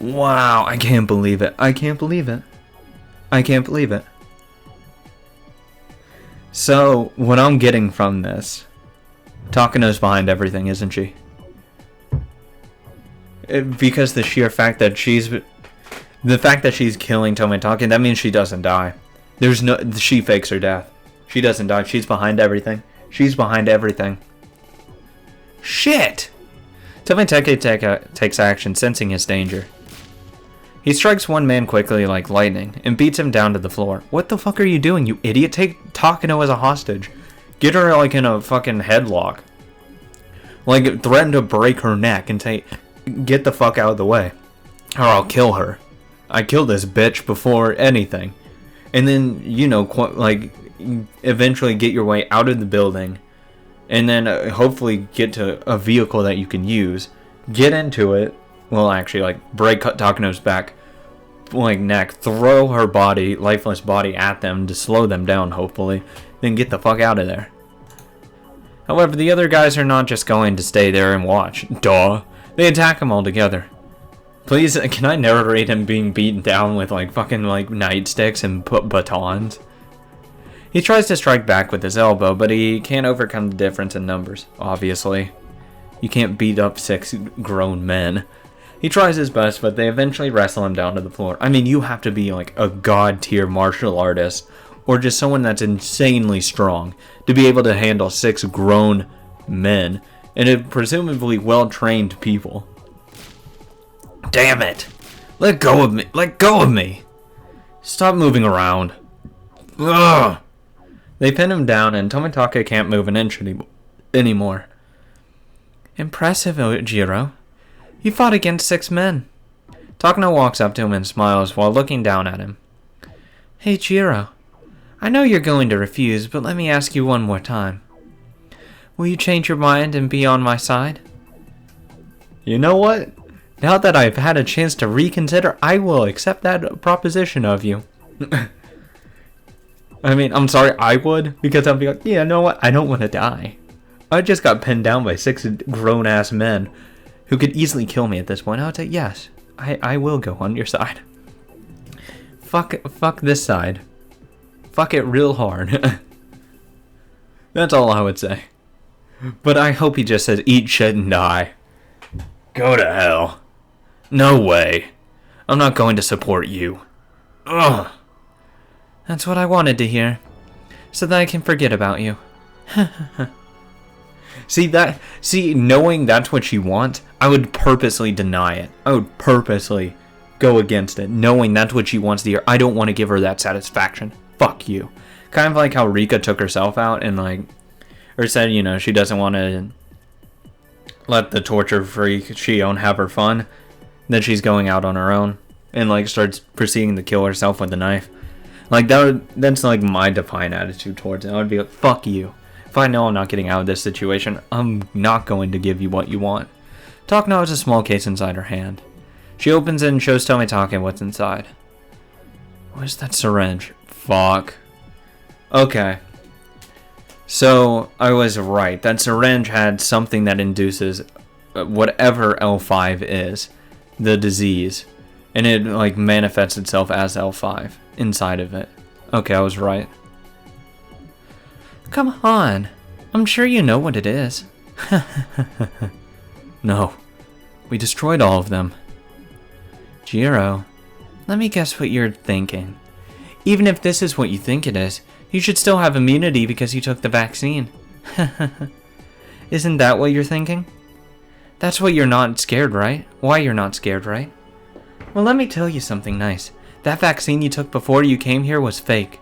Wow, I can't believe it. I can't believe it. I can't believe it. So, what I'm getting from this, Takano's behind everything, isn't she? Because the sheer fact that she's killing Tomitake, that means she doesn't die. She fakes her death. She doesn't die. She's behind everything. She's behind everything. Shit! Tomitake takes action, sensing his danger. He strikes one man quickly like lightning and beats him down to the floor. What the fuck are you doing, you idiot? Take Takano as a hostage. Get her like in a fucking headlock. Like threaten to break her neck and get the fuck out of the way. Or I'll kill her. I kill this bitch before anything. And then, eventually get your way out of the building. And then hopefully get to a vehicle that you can use. Get into it. Well, actually, break Takano's back, neck, throw her body, lifeless body at them to slow them down, hopefully, then get the fuck out of there. However, the other guys are not just going to stay there and watch. Duh. They attack him all together. Please, can I narrate him being beaten down with, nightsticks and batons? He tries to strike back with his elbow, but he can't overcome the difference in numbers, obviously. You can't beat up 6 grown men. He tries his best, but they eventually wrestle him down to the floor. I mean, you have to be a god-tier martial artist, or just someone that's insanely strong, to be able to handle 6 grown men, and presumably well-trained people. Damn it! Let go of me! Let go of me! Stop moving around. Ugh! They pin him down, and Tomitake can't move an inch anymore. Impressive, Ojiro. You fought against 6 men. Takano walks up to him and smiles while looking down at him. Hey, Jiro. I know you're going to refuse, but let me ask you one more time. Will you change your mind and be on my side? You know what? Now that I've had a chance to reconsider, I will accept that proposition of you. I mean, I'm sorry, I would, because I'd be like, yeah, you know what? I don't want to die. I just got pinned down by 6 grown-ass men who could easily kill me at this point. I would say, yes, I will go on your side. Fuck this side. Fuck it real hard. That's all I would say. But I hope he just says, eat shit and die. Go to hell. No way. I'm not going to support you. Ugh. That's what I wanted to hear. So that I can forget about you. See, knowing that's what she wants, I would purposely deny it. I would purposely go against it, knowing that's what she wants to hear. I don't want to give her that satisfaction. Fuck you. Kind of like how Rika took herself out and or said, she doesn't want to let the torture freak Shion have her fun. Then she's going out on her own and starts proceeding to kill herself with a knife. That's my defiant attitude towards it. I would be like, fuck you. If I know I'm not getting out of this situation, I'm not going to give you what you want. Takano has a small case inside her hand. She opens it and shows Tomitake what's inside. Where's that syringe? Fuck. Okay. So, I was right. That syringe had something that induces whatever L5 is, the disease. And it manifests itself as L5 inside of it. Okay, I was right. Come on. I'm sure you know what it is. No. We destroyed all of them. Jiro, let me guess what you're thinking. Even if this is what you think it is, you should still have immunity because you took the vaccine. Isn't that what you're thinking? That's why you're not scared, right? Why you're not scared, right? Well, let me tell you something nice. That vaccine you took before you came here was fake.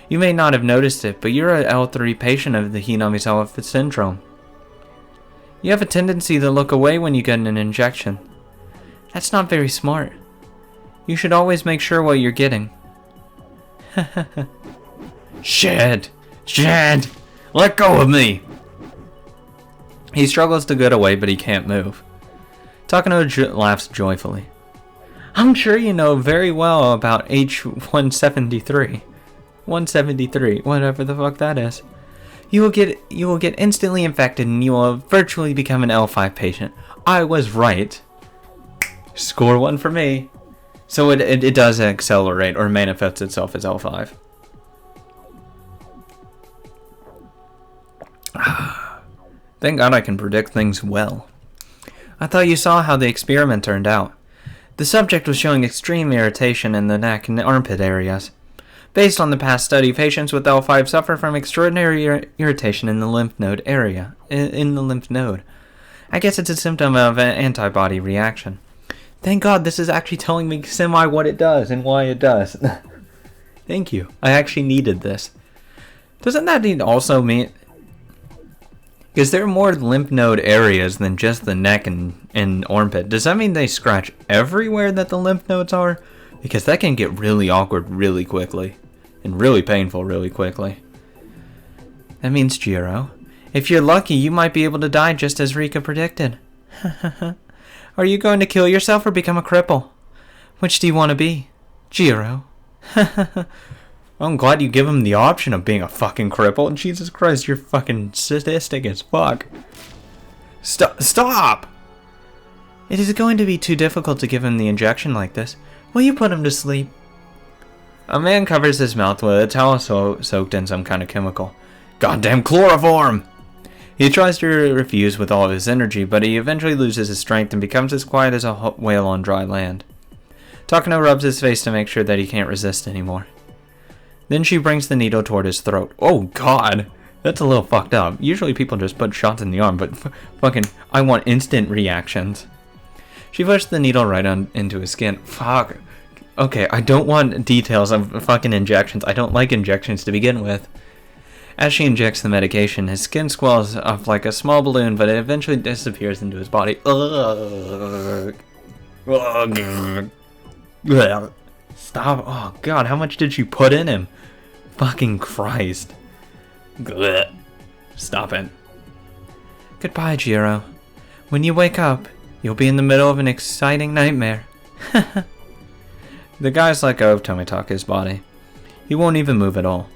You may not have noticed it, but you're an L3 patient of the Okinomiya syndrome. You have a tendency to look away when you get an injection. That's not very smart. You should always make sure what you're getting. Shit! Let go of me! He struggles to get away, but he can't move. Takano laughs joyfully. I'm sure you know very well about H173. 173, whatever the fuck that is. You will get instantly infected and you will virtually become an L5 patient. I was right. Score 1 for me. So it does accelerate or manifests itself as L5. Thank God I can predict things well. I thought you saw how the experiment turned out. The subject was showing extreme irritation in the neck and armpit areas. Based on the past study, patients with L5 suffer from extraordinary irritation in the lymph node area. In the lymph node. I guess it's a symptom of an antibody reaction. Thank God this is actually telling me semi what it does and why it does. Thank you. I actually needed this. Doesn't that also mean... Is there more lymph node areas than just the neck and armpit? Does that mean they scratch everywhere that the lymph nodes are? Because that can get really awkward really quickly. And really painful really quickly. That means, Jiro, if you're lucky, you might be able to die just as Rika predicted. Are you going to kill yourself or become a cripple? Which do you want to be? Jiro. I'm glad you give him the option of being a fucking cripple. Jesus Christ, you're fucking sadistic as fuck. Stop! It is going to be too difficult to give him the injection like this. Will you put him to sleep? A man covers his mouth with a towel soaked in some kind of chemical. Goddamn chloroform! He tries to refuse with all of his energy, but he eventually loses his strength and becomes as quiet as a whale on dry land. Takano rubs his face to make sure that he can't resist anymore. Then she brings the needle toward his throat. Oh god! That's a little fucked up. Usually people just put shots in the arm, but fucking, I want instant reactions. She pushed the needle right into his skin. Fuck. Okay, I don't want details of fucking injections. I don't like injections to begin with. As she injects the medication, his skin swells up like a small balloon, but it eventually disappears into his body. Stop. Oh god, how much did she put in him? Fucking Christ. Stop it. Goodbye, Jiro. When you wake up, you'll be in the middle of an exciting nightmare. The guys let go of Tomitake's body. He won't even move at all.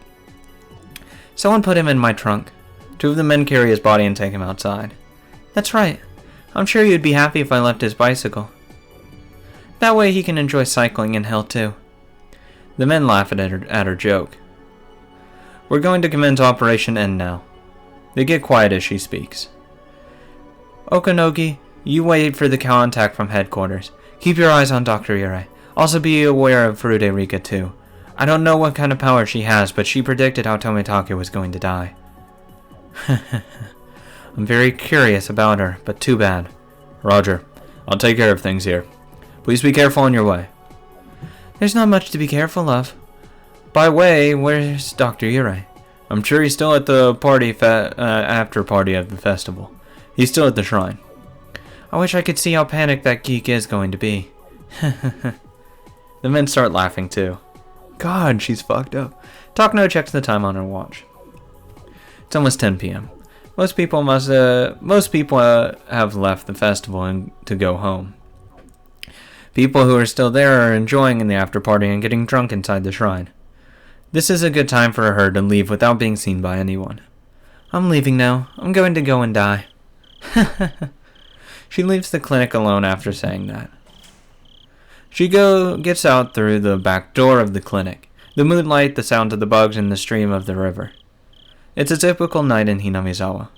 Someone put him in my trunk. 2 of the men carry his body and take him outside. That's right. I'm sure you'd be happy if I left his bicycle. That way he can enjoy cycling in hell too. The men laugh at her joke. We're going to commence Operation End now. They get quiet as she speaks. Okanogi, you wait for the contact from headquarters. Keep your eyes on Dr. Irie. Also be aware of Furude Rika too. I don't know what kind of power she has, but she predicted how Tomitake was going to die. I'm very curious about her, but too bad. Roger. I'll take care of things here. Please be careful on your way. There's not much to be careful of. By way, where's Dr. Irie? I'm sure he's still at the party after party of the festival. He's still at the shrine. I wish I could see how panicked that geek is going to be. The men start laughing too. God, she's fucked up. Takano checks the time on her watch. It's almost 10 p.m. Most people have left the festival and to go home. People who are still there are enjoying in the after party and getting drunk inside the shrine. This is a good time for her to leave without being seen by anyone. I'm leaving now. I'm going to go and die. She leaves the clinic alone after saying that. She gets out through the back door of the clinic. The moonlight, the sound of the bugs, and the stream of the river. It's a typical night in Hinamizawa.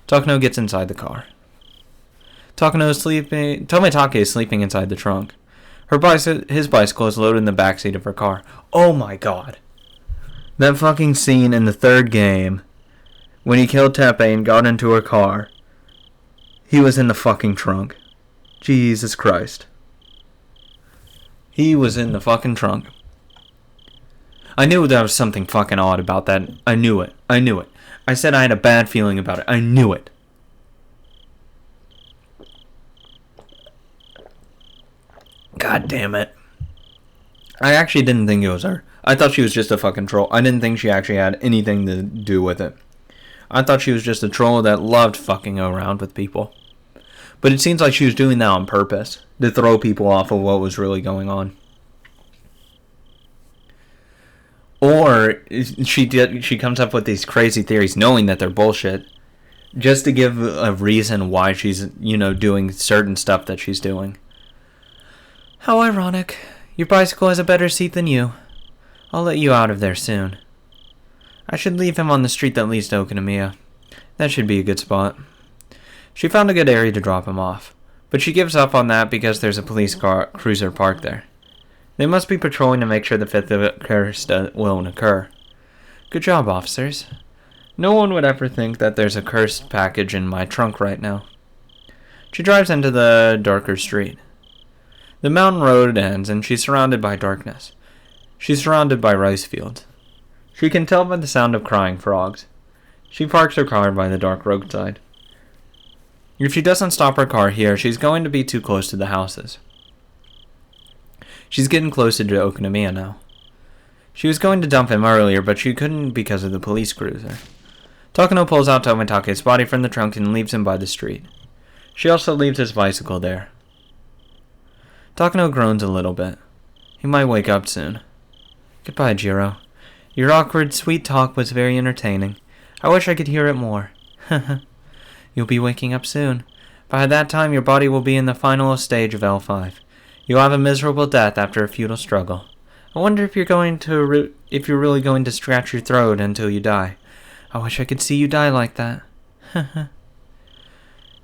Takano gets inside the car. Tomitake is sleeping inside the trunk. His bicycle is loaded in the backseat of her car. Oh my god. That fucking scene in the 3rd game, when he killed Teppei and got into her car, he was in the fucking trunk. Jesus Christ. He was in the fucking trunk. I knew there was something fucking odd about that. I knew it. I said I had a bad feeling about it. I knew it. God damn it. I actually didn't think it was her. I thought she was just a fucking troll. I didn't think she actually had anything to do with it. I thought she was just a troll that loved fucking around with people. But it seems like she was doing that on purpose, to throw people off of what was really going on. Or she comes up with these crazy theories knowing that they're bullshit, just to give a reason why she's, doing certain stuff that she's doing. How ironic. Your bicycle has a better seat than you. I'll let you out of there soon. I should leave him on the street that leads to Okinomiya. That should be a good spot. She found a good area to drop him off, but she gives up on that because there's a police cruiser parked there. They must be patrolling to make sure the fifth curse won't occur. Good job, officers. No one would ever think that there's a cursed package in my trunk right now. She drives into the darker street. The mountain road ends and she's surrounded by darkness. She's surrounded by rice fields. She can tell by the sound of crying frogs. She parks her car by the dark roadside. If she doesn't stop her car here, she's going to be too close to the houses. She's getting closer to Okinomiya now. She was going to dump him earlier, but she couldn't because of the police cruiser. Takano pulls out Tomitake's body from the trunk and leaves him by the street. She also leaves his bicycle there. Takano groans a little bit. He might wake up soon. Goodbye, Jiro. Your awkward, sweet talk was very entertaining. I wish I could hear it more. You'll be waking up soon. By that time, your body will be in the final stage of L5. You'll have a miserable death after a futile struggle. I wonder if you're really going to scratch your throat until you die. I wish I could see you die like that.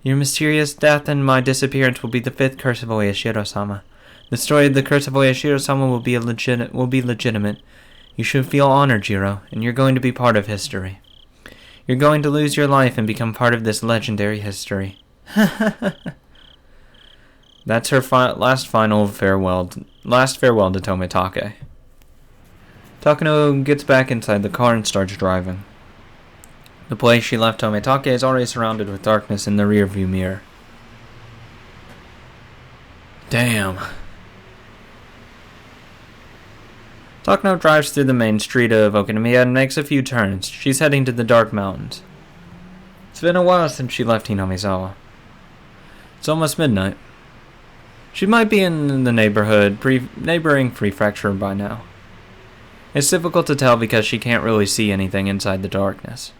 Your mysterious death and my disappearance will be the fifth curse of Oyashiro-sama. The story of the curse of Oyashiro-sama will be legitimate. You should feel honored, Jiro, and you're going to be part of history. You're going to lose your life and become part of this legendary history. That's her last farewell to Tomitake. Takano gets back inside the car and starts driving. The place she left Tomitake is already surrounded with darkness in the rearview mirror. Damn. Takano drives through the main street of Okinomiya and makes a few turns. She's heading to the dark mountains. It's been a while since she left Hinamizawa. It's almost midnight. She might be in the neighboring prefecture by now. It's difficult to tell because she can't really see anything inside the darkness.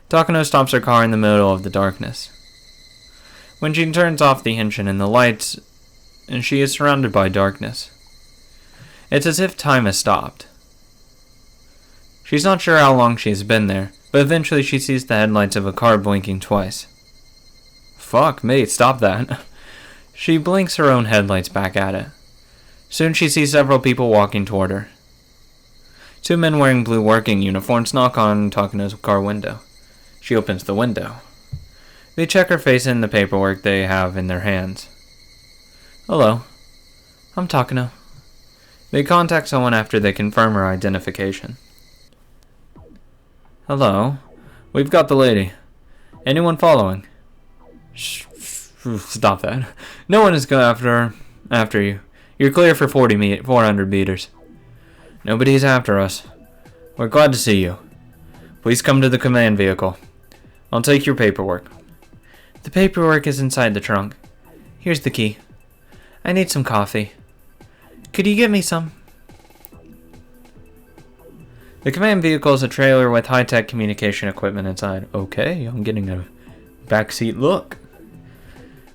Takano stops her car in the middle of the darkness. When she turns off the engine and the lights, and she is surrounded by darkness. It's as if time has stopped. She's not sure how long she's been there, but eventually she sees the headlights of a car blinking twice. Fuck me, stop that. She blinks her own headlights back at it. Soon she sees several people walking toward her. Two men wearing blue working uniforms knock on Takano's car window. She opens the window. They check her face and the paperwork they have in their hands. Hello, I'm Takano. They contact someone after they confirm her identification. Hello, we've got the lady. Anyone following? Stop that. No one is going after you. You're clear for 400 meters. Nobody's after us. We're glad to see you. Please come to the command vehicle. I'll take your paperwork. The paperwork is inside the trunk. Here's the key. I need some coffee. Could you get me some? The command vehicle is a trailer with high-tech communication equipment inside. Okay, I'm getting a backseat look.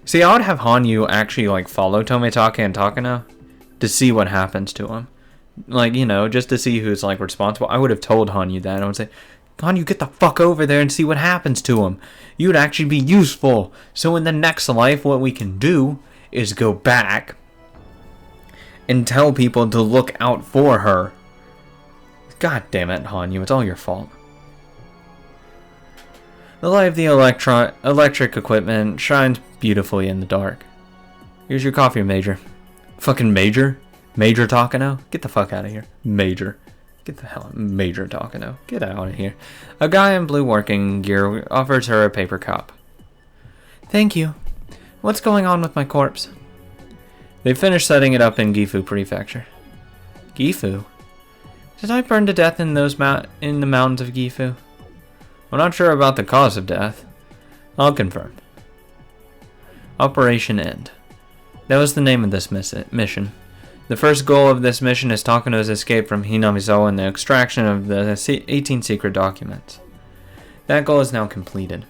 See, I would have Hanyu actually, follow Tomitake and Takano to see what happens to him. Just to see who's, responsible. I would have told Hanyu that. I would say, Hanyu, get the fuck over there and see what happens to him. You would actually be useful. So in the next life, what we can do is go back and tell people to look out for her. God damn it, Hanyu, it's all your fault. The light of the electric equipment shines beautifully in the dark. Here's your coffee, Major. Fucking Major? Major Takano? Get the fuck out of here. Major. Get the hell out. Major Takano. Get out of here. A guy in blue working gear offers her a paper cup. Thank you. What's going on with my corpse? They finished setting it up in Gifu Prefecture. Gifu? Did I burn to death in in the mountains of Gifu? I'm not sure about the cause of death. I'll confirm. Operation End. That was the name of this mission. The first goal of this mission is Takano's escape from Hinamizawa and the extraction of the 18 secret documents. That goal is now completed.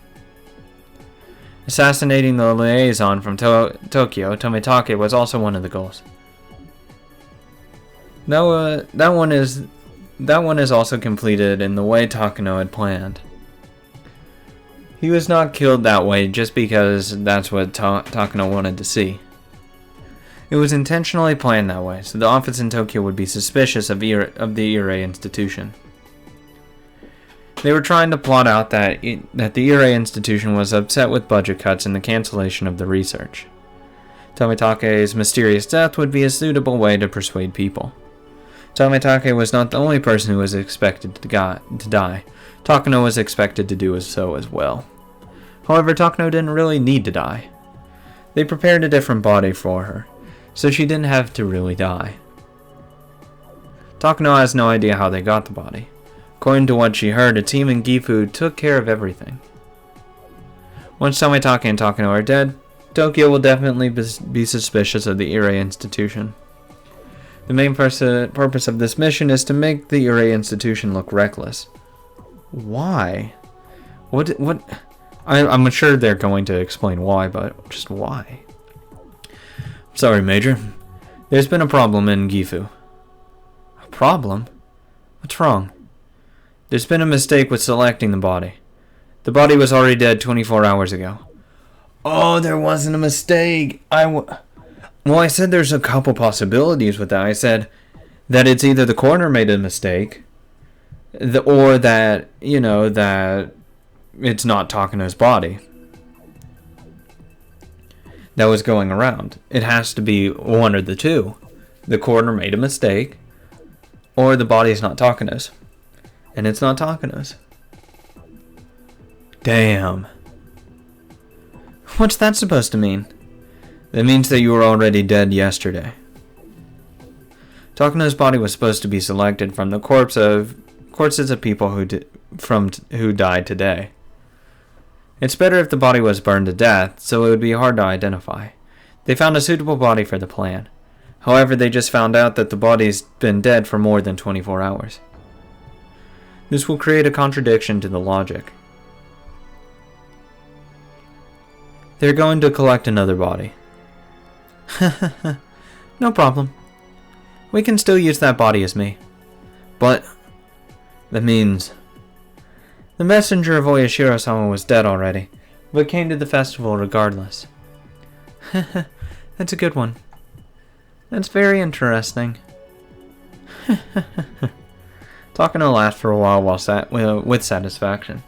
Assassinating the liaison from Tokyo, Tomitake, was also one of the goals. That one is also completed in the way Takano had planned. He was not killed that way just because that's what Takano wanted to see. It was intentionally planned that way, so the office in Tokyo would be suspicious of the Irie institution. They were trying to plot out that the Irie institution was upset with budget cuts and the cancellation of the research. Tomitake's mysterious death would be a suitable way to persuade people. Tomitake was not the only person who was expected to die. Takano was expected to do so as well. However, Takano didn't really need to die. They prepared a different body for her, so she didn't have to really die. Takano has no idea how they got the body. According to what she heard, a team in Gifu took care of everything. Once Tomitake and Takano are dead, Tokyo will definitely be suspicious of the Irie institution. The main purpose of this mission is to make the Irie institution look reckless. Why? What? I'm sure they're going to explain why, but just why? Sorry, Major. There's been a problem in Gifu. A problem? What's wrong? There's been a mistake with selecting the body. The body was already dead 24 hours ago. Oh, there wasn't a mistake. Well, I said there's a couple possibilities with that. I said that it's either the coroner made a mistake, or that, that it's not Takano's body that was going around. It has to be one or the two. The coroner made a mistake, or the body is not Takano's. And it's not Takano's. Damn. What's that supposed to mean? That means that you were already dead yesterday. Takano's body was supposed to be selected from the corpses of people who died today. It's better if the body was burned to death, so it would be hard to identify. They found a suitable body for the plan. However, they just found out that the body's been dead for more than 24 hours. This will create a contradiction to the logic. They're going to collect another body. No problem. We can still use that body as me. But that means the messenger of Oyashiro-sama was dead already, but came to the festival regardless. That's a good one. That's very interesting. Takano laughed for a while with satisfaction.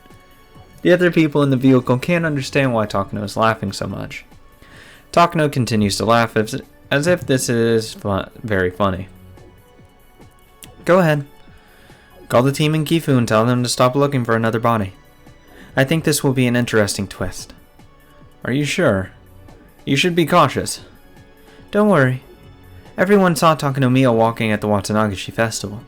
The other people in the vehicle can't understand why Takano is laughing so much. Takano continues to laugh as if this is very funny. Go ahead. Call the team in Gifu and tell them to stop looking for another body. I think this will be an interesting twist. Are you sure? You should be cautious. Don't worry. Everyone saw Okinomiya walking at the Watanagishi festival.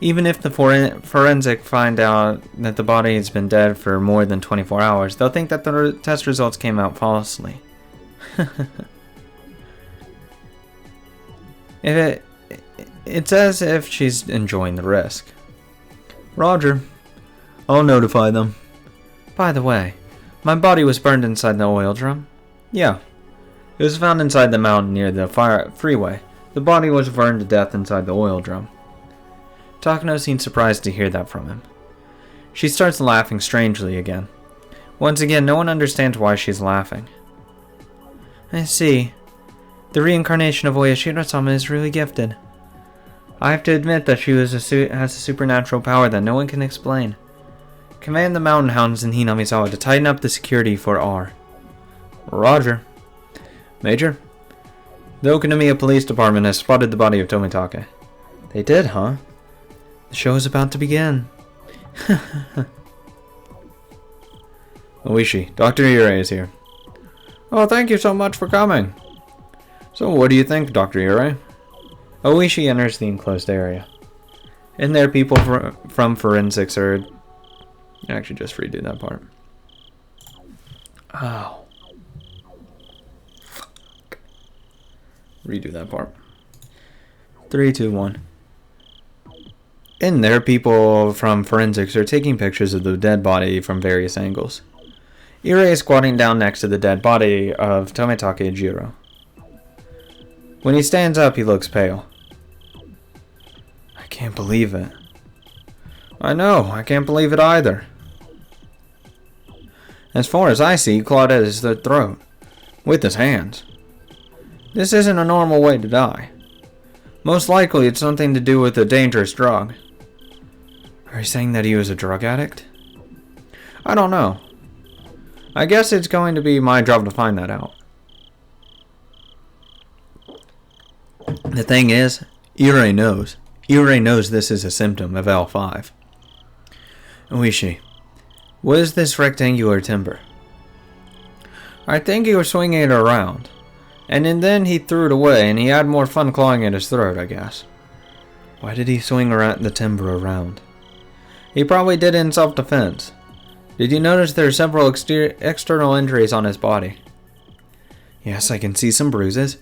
Even if the forensic find out that the body has been dead for more than 24 hours, they'll think that the test results came out falsely. It's as if she's enjoying the risk. Roger. I'll notify them. By the way, my body was burned inside the oil drum. Yeah. It was found inside the mountain near the freeway. The body was burned to death inside the oil drum. Takano seemed surprised to hear that from him. She starts laughing strangely again. Once again, no one understands why she's laughing. I see. The reincarnation of Oyashiro-sama is really gifted. I have to admit that she has a supernatural power that no one can explain. Command the mountain hounds in Hinamizawa to tighten up the security for R. Roger. Major, the Okinomiya Police Department has spotted the body of Tomitake. They did, huh? The show is about to begin. Ooishi, Dr. Irie is here. Oh, thank you so much for coming. So what do you think, Dr. Irie? Ooishi enters the enclosed area. In there, people from forensics are... Actually, just redo that part. Oh. Fuck. Redo that part. 3, 2, 1. In there, people from forensics are taking pictures of the dead body from various angles. Irie is squatting down next to the dead body of Tomitake Jiro. When he stands up, he looks pale. can't believe it. I know, I can't believe it either. As far as I see, he clawed at his throat. With his hands. This isn't a normal way to die. Most likely it's something to do with a dangerous drug. Are you saying that he was a drug addict? I don't know. I guess it's going to be my job to find that out. The thing is, Irie knows. Irie knows this is a symptom of L5. Ooishi, what is this rectangular timber? I think he was swinging it around. And then he threw it away and he had more fun clawing at his throat, I guess. Why did he swing around the timber around? He probably did it in self-defense. Did you notice there are several external injuries on his body? Yes, I can see some bruises.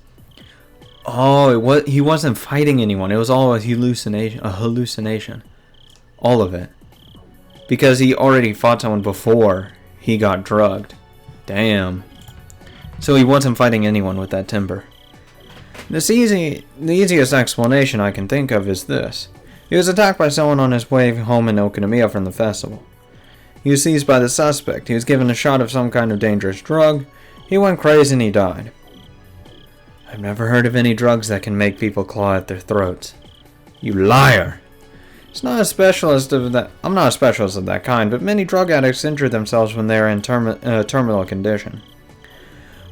Oh, he wasn't fighting anyone. It was all a hallucination. All of it. Because he already fought someone before he got drugged. Damn. So he wasn't fighting anyone with that timber. The easiest explanation I can think of is this. He was attacked by someone on his way home in Okinomiya from the festival. He was seized by the suspect. He was given a shot of some kind of dangerous drug. He went crazy and he died. I've never heard of any drugs that can make people claw at their throats. You liar! I'm not a specialist of that kind, but many drug addicts injure themselves when they are in terminal condition.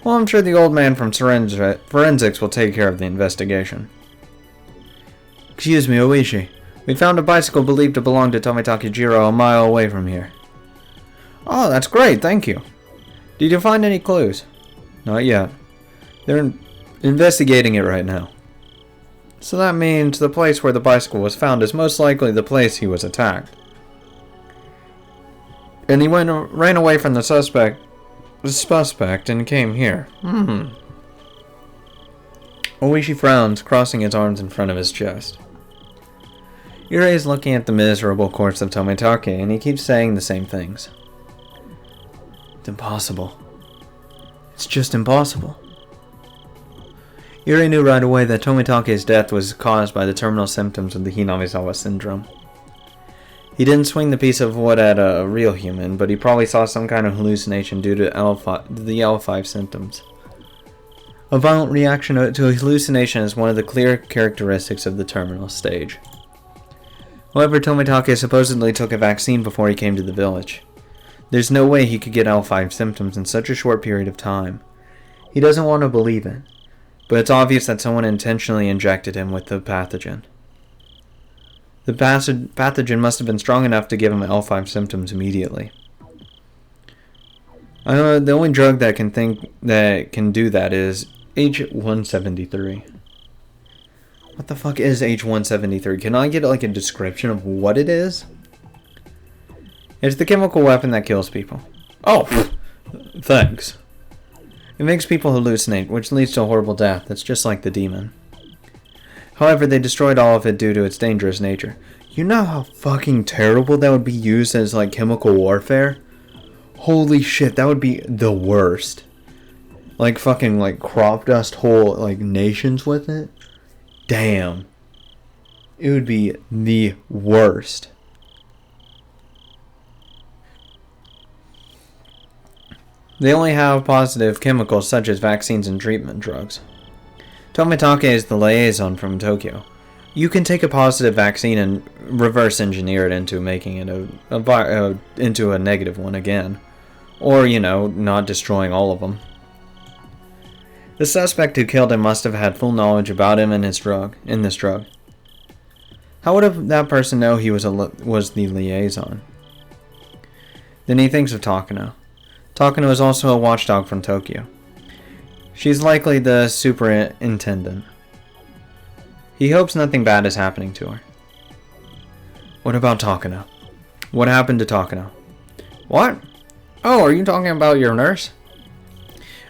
Well, I'm sure the old man from forensics will take care of the investigation. Excuse me, Ooishi. We found a bicycle believed to belong to Tomitake Jiro a mile away from here. Oh, that's great, thank you. Did you find any clues? Not yet. They're investigating it right now. So that means the place where the bicycle was found is most likely the place he was attacked. And he ran away from the suspect and came here. Ooishi frowns, crossing his arms in front of his chest. Irie is looking at the miserable corpse of Tomitake, and he keeps saying the same things. It's impossible. It's just impossible. Irie knew right away that Tomitake's death was caused by the terminal symptoms of the Hinamizawa syndrome. He didn't swing the piece of wood at a real human, but he probably saw some kind of hallucination due to the L5 symptoms. A violent reaction to a hallucination is one of the clear characteristics of the terminal stage. However, Tomitake supposedly took a vaccine before he came to the village. There's no way he could get L5 symptoms in such a short period of time. He doesn't want to believe it, but it's obvious that someone intentionally injected him with the pathogen. The pathogen must have been strong enough to give him L5 symptoms immediately. The only drug that can do that is H173. What the fuck is H173? Can I get like a description of what it is? It's the chemical weapon that kills people. Oh, thanks. It makes people hallucinate, which leads to a horrible death. That's just like the demon. However, they destroyed all of it due to its dangerous nature. You know how fucking terrible that would be used as like chemical warfare? Holy shit, that would be the worst. Like fucking like crop dust whole like nations with it? Damn. It would be the worst. They only have positive chemicals such as vaccines and treatment drugs. Tomitake is the liaison from Tokyo. You can take a positive vaccine and reverse engineer it into making it into a negative one again. Or, not destroying all of them. The suspect who killed him must have had full knowledge about him and this drug. How would that person know he was the liaison? Then he thinks of Takano. Takano is also a watchdog from Tokyo. She's likely the superintendent. He hopes nothing bad is happening to her. What about Takano? What happened to Takano? What? Oh, are you talking about your nurse?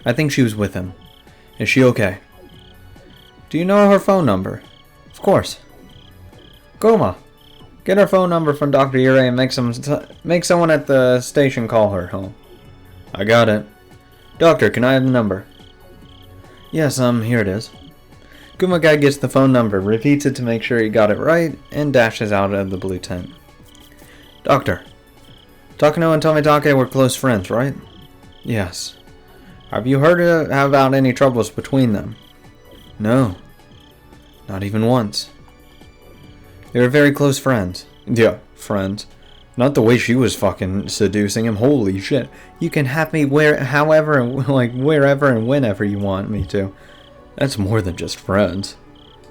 I think she was with him. Is she okay? Do you know her phone number? Of course. Goma, get her phone number from Dr. Irie and make someone at the station call her home. I got it. Doctor, can I have the number? Yes, here it is. Guy gets the phone number, repeats it to make sure he got it right, and dashes out of the blue tent. Doctor, Takano and Tomitake were close friends, right? Yes. Have you heard about any troubles between them? No. Not even once. They were very close friends. Yeah, friends. Not the way she was fucking seducing him. Holy shit. You can have me wherever and whenever you want me to. That's more than just friends.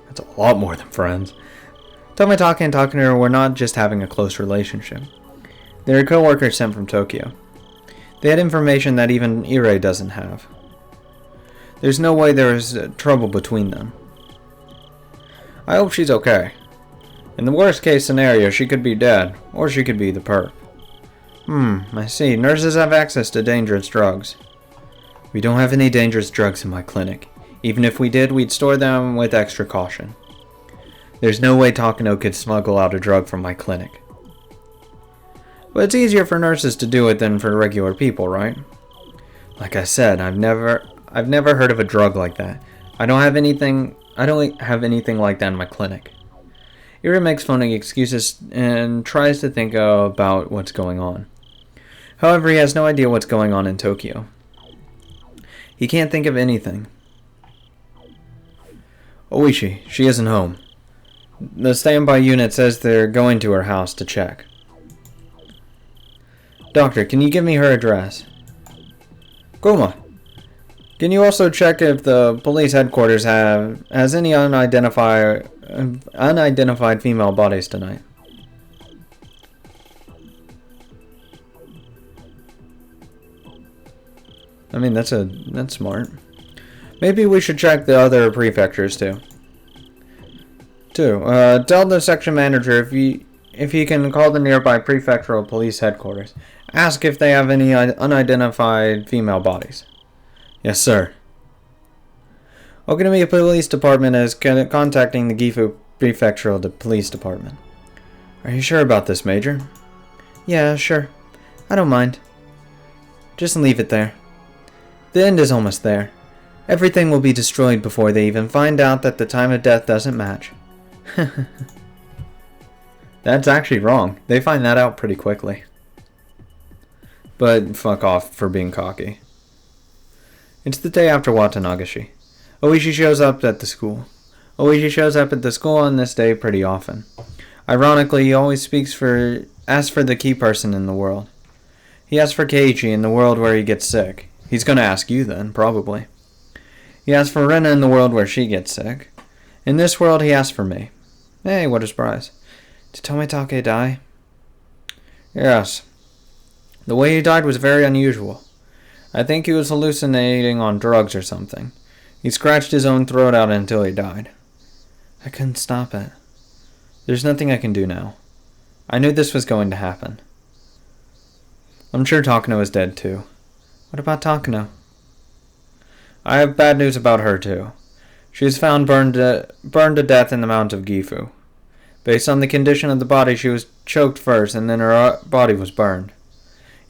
That's a lot more than friends. Tomitake and Takano were not just having a close relationship. They were co-workers sent from Tokyo. They had information that even Irie doesn't have. There's no way there is trouble between them. I hope she's okay. In the worst case scenario, she could be dead, or she could be the perp. I see. Nurses have access to dangerous drugs. We don't have any dangerous drugs in my clinic. Even if we did, we'd store them with extra caution. There's no way Takano could smuggle out a drug from my clinic. But it's easier for nurses to do it than for regular people, right? Like I said, I've never heard of a drug like that. I don't have anything like that in my clinic. Irie makes funny excuses and tries to think about what's going on. However, he has no idea what's going on in Tokyo. He can't think of anything. Ooishi, she isn't home. The standby unit says they're going to her house to check. Doctor, can you give me her address? Kuma, can you also check if the police headquarters has any unidentified female bodies tonight? I mean, that's smart. Maybe we should check the other prefectures too. Tell the section manager if he can call the nearby prefectural police headquarters. Ask if they have any unidentified female bodies. Yes, sir. Okinomiya Police Department is contacting the Gifu Prefectural Police Department. Are you sure about this, Major? Yeah, sure. I don't mind. Just leave it there. The end is almost there. Everything will be destroyed before they even find out that the time of death doesn't match. That's actually wrong. They find that out pretty quickly. But fuck off for being cocky. It's the day after Watanagashi. Ooishi shows up at the school. Ooishi shows up at the school on this day pretty often. Ironically, he always asks for the key person in the world. He asks for Keiichi in the world where he gets sick. He's gonna ask you then, probably. He asks for Rena in the world where she gets sick. In this world, he asks for me. Hey, what a surprise. Did Tomitake die? Yes. The way he died was very unusual. I think he was hallucinating on drugs or something. He scratched his own throat out until he died. I couldn't stop it. There's nothing I can do now. I knew this was going to happen. I'm sure Takano is dead too. What about Takano? I have bad news about her too. She was found burned to death in the Mount of Gifu. Based on the condition of the body, she was choked first and then her body was burned.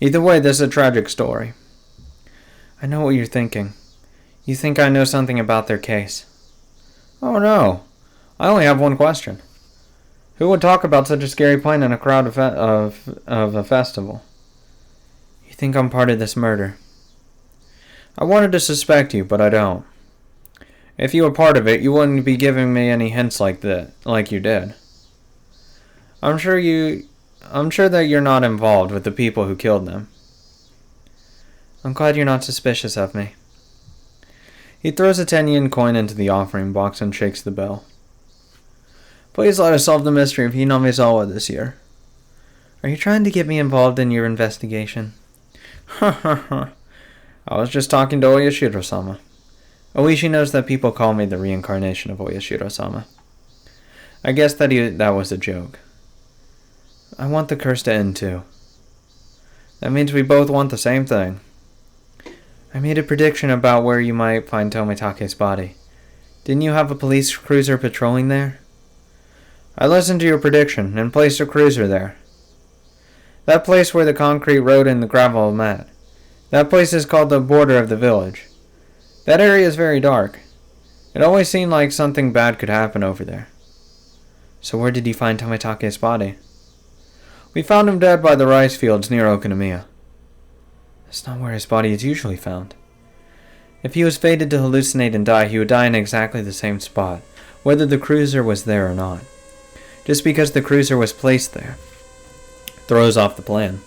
Either way, this is a tragic story. I know what you're thinking. You think I know something about their case. Oh no. I only have one question. Who would talk about such a scary plan in a crowd of a festival? You think I'm part of this murder? I wanted to suspect you, but I don't. If you were part of it, you wouldn't be giving me any hints like you did. I'm sure that you're not involved with the people who killed them. I'm glad you're not suspicious of me. He throws a 10-yen coin into the offering box and shakes the bell. Please let us solve the mystery of Okinomiya this year. Are you trying to get me involved in your investigation? I was just talking to Oyashiro-sama. Ooishi knows that people call me the reincarnation of Oyashiro-sama. I guess that was a joke. I want the curse to end too. That means we both want the same thing. I made a prediction about where you might find Tomitake's body. Didn't you have a police cruiser patrolling there? I listened to your prediction and placed a cruiser there. That place where the concrete road and the gravel met. That place is called the border of the village. That area is very dark. It always seemed like something bad could happen over there. So where did you find Tomitake's body? We found him dead by the rice fields near Okinomiya. That's not where his body is usually found. If he was fated to hallucinate and die, he would die in exactly the same spot, whether the cruiser was there or not. Just because the cruiser was placed there throws off the plan.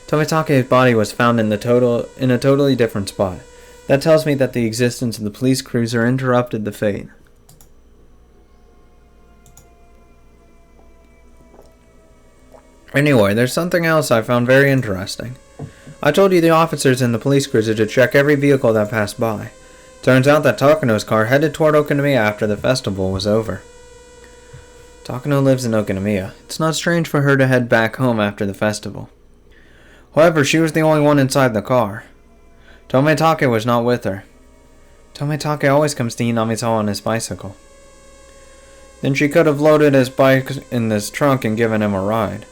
Tomitake's body was found in a totally different spot. That tells me that the existence of the police cruiser interrupted the fate. Anyway, there's something else I found very interesting. I told you the officers in the police cruiser to check every vehicle that passed by. Turns out that Takano's car headed toward Okinomiya after the festival was over. Takano lives in Okinomiya. It's not strange for her to head back home after the festival. However, she was the only one inside the car. Tomitake was not with her. Tomitake always comes to Hinamizawa on his bicycle. Then she could have loaded his bike in this trunk and given him a ride.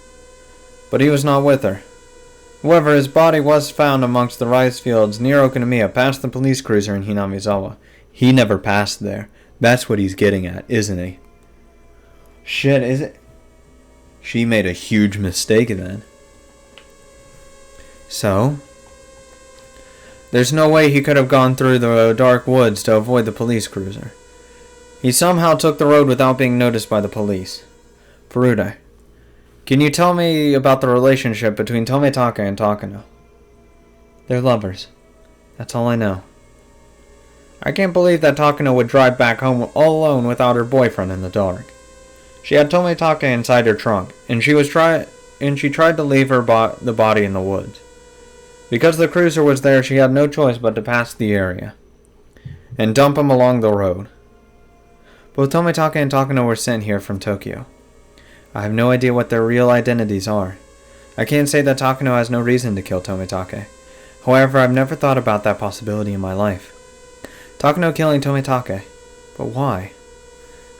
But he was not with her. However, his body was found amongst the rice fields near Okinomiya, past the police cruiser in Hinamizawa. He never passed there. That's what he's getting at, isn't he? Shit, is it? She made a huge mistake then. So, there's no way he could have gone through the dark woods to avoid the police cruiser. He somehow took the road without being noticed by the police. Furude, can you tell me about the relationship between Tomitake and Takano? They're lovers. That's all I know. I can't believe that Takano would drive back home all alone without her boyfriend in the dark. She had Tomitake inside her trunk, and she tried to leave the body in the woods. Because the cruiser was there, she had no choice but to pass the area and dump him along the road. Both Tomitake and Takano were sent here from Tokyo. I have no idea what their real identities are. I can't say that Takano has no reason to kill Tomitake. However, I've never thought about that possibility in my life. Takano killing Tomitake. But why?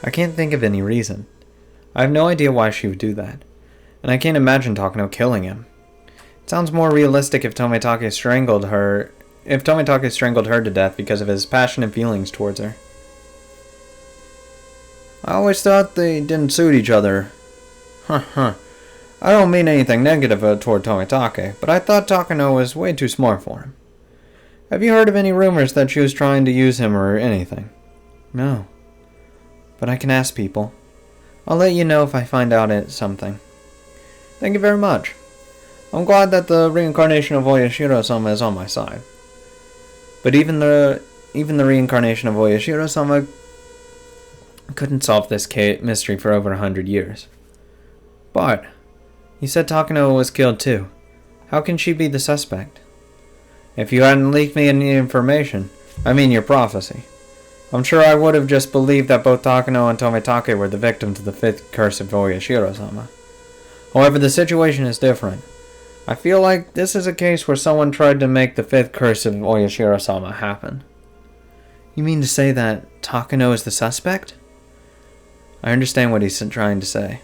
I can't think of any reason. I have no idea why she would do that. And I can't imagine Takano killing him. It sounds more realistic if Tomitake strangled her to death because of his passionate feelings towards her. I always thought they didn't suit each other. I don't mean anything negative toward Tomitake, but I thought Takano was way too smart for him. Have you heard of any rumors that she was trying to use him or anything? No. But I can ask people. I'll let you know if I find out something. Thank you very much. I'm glad that the reincarnation of Oyashiro-sama is on my side. But even the reincarnation of Oyashiro-sama couldn't solve this mystery for over 100 years. But, you said Takano was killed too. How can she be the suspect? If you hadn't leaked me any information, your prophecy, I'm sure I would have just believed that both Takano and Tomitake were the victims of the fifth curse of Oyashiro-sama. However, the situation is different. I feel like this is a case where someone tried to make the fifth curse of Oyashiro-sama happen. You mean to say that Takano is the suspect? I understand what he's trying to say.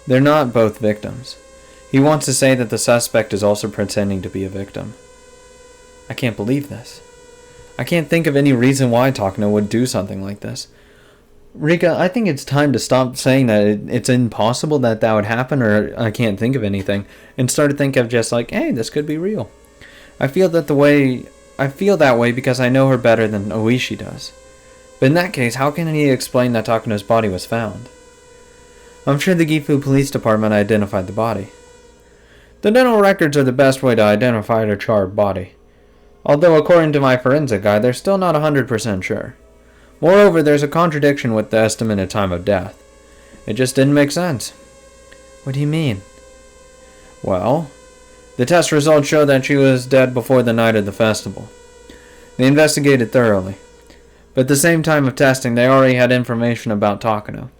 They're not both victims. He wants to say that the suspect is also pretending to be a victim. I can't believe this. I can't think of any reason why Takano would do something like this. Rika, I think it's time to stop saying that it's impossible that would happen, or I can't think of anything, and start to think of just like, hey, this could be real. I feel that way because I know her better than Ooishi does. But in that case, how can he explain that Takano's body was found? I'm sure the Gifu police department identified the body. The dental records are the best way to identify a charred body. Although according to my forensic guy, they're still not 100% sure. Moreover, there's a contradiction with the estimated time of death. It just didn't make sense. What do you mean? Well, the test results show that she was dead before the night of the festival. They investigated thoroughly. But at the same time of testing, they already had information about Takano.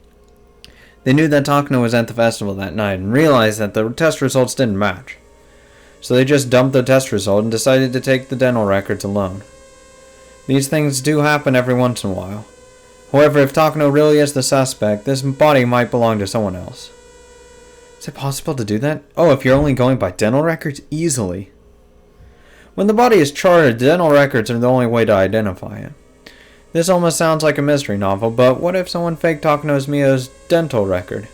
They knew that Takano was at the festival that night and realized that the test results didn't match. So they just dumped the test result and decided to take the dental records alone. These things do happen every once in a while. However, if Takano really is the suspect, this body might belong to someone else. Is it possible to do that? Oh, if you're only going by dental records? Easily. When the body is charred, dental records are the only way to identify it. This almost sounds like a mystery novel, but what if someone faked Takano-miya's dental record?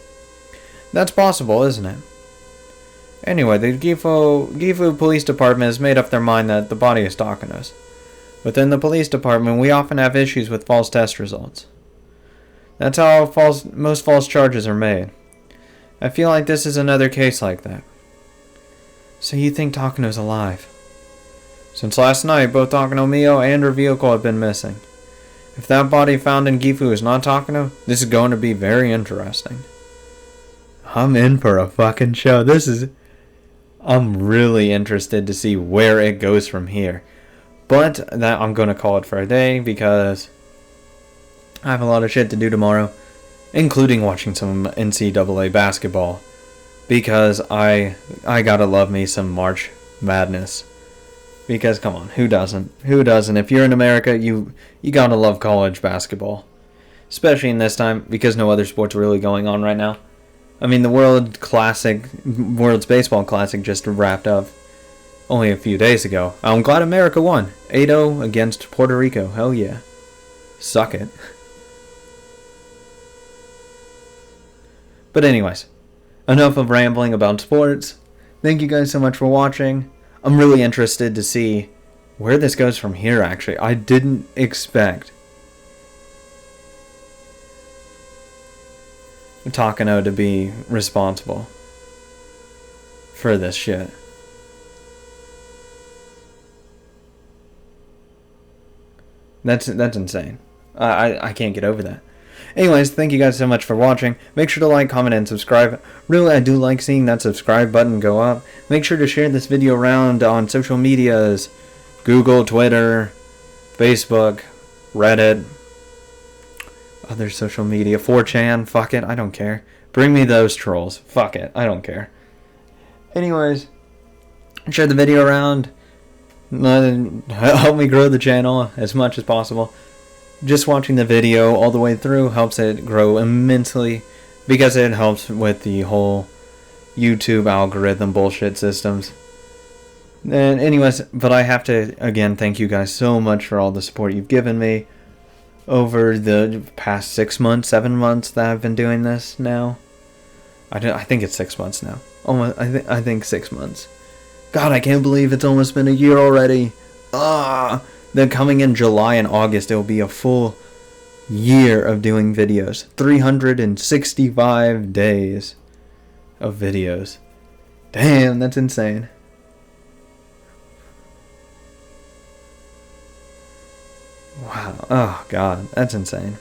That's possible, isn't it? Anyway, the Gifu Police Department has made up their mind that the body is Takano's. Within the police department, we often have issues with false test results. That's how most false charges are made. I feel like this is another case like that. So you think Takano's alive? Since last night, both Okinomiya and her vehicle have been missing. If that body found in Gifu is not Takano, this is going to be very interesting. I'm in for a fucking show. I'm really interested to see where it goes from here. But that I'm going to call it for a day because I have a lot of shit to do tomorrow, including watching some NCAA basketball. Because I gotta love me some March Madness. Because come on, who doesn't? Who doesn't? If you're in America, you gotta love college basketball. Especially in this time, because no other sports are really going on right now. I mean, the World's Baseball Classic just wrapped up only a few days ago. I'm glad America won. 8-0 against Puerto Rico. Hell yeah. Suck it. But anyways, enough of rambling about sports. Thank you guys so much for watching. I'm really interested to see where this goes from here, actually. I didn't expect Takano to be responsible for this shit. That's insane. I can't get over that. Anyways, thank you guys so much for watching. Make sure to like, comment, and subscribe. Really, I do like seeing that subscribe button go up. Make sure to share this video around on social medias. Google, Twitter, Facebook, Reddit, other social media. 4chan, fuck it, I don't care. Bring me those trolls. Fuck it, I don't care. Anyways, share the video around. Help me grow the channel as much as possible. Just watching the video all the way through helps it grow immensely because it helps with the whole YouTube algorithm bullshit systems. And anyways, but I have to again thank you guys so much for all the support you've given me over the past 6 months, 7 months that I've been doing this now. I think it's 6 months now. I think 6 months. God, I can't believe it's almost been a year already. Then coming in July and August, it'll be a full year of doing videos. 365 days of videos. Damn, that's insane. Wow. Oh, God. That's insane.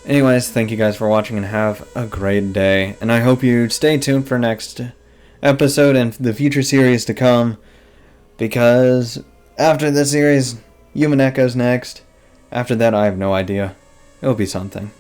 Anyways, thank you guys for watching and have a great day. And I hope you stay tuned for next episode and the future series to come. Because after this series, Human Echo's next. After that, I have no idea. It'll be something.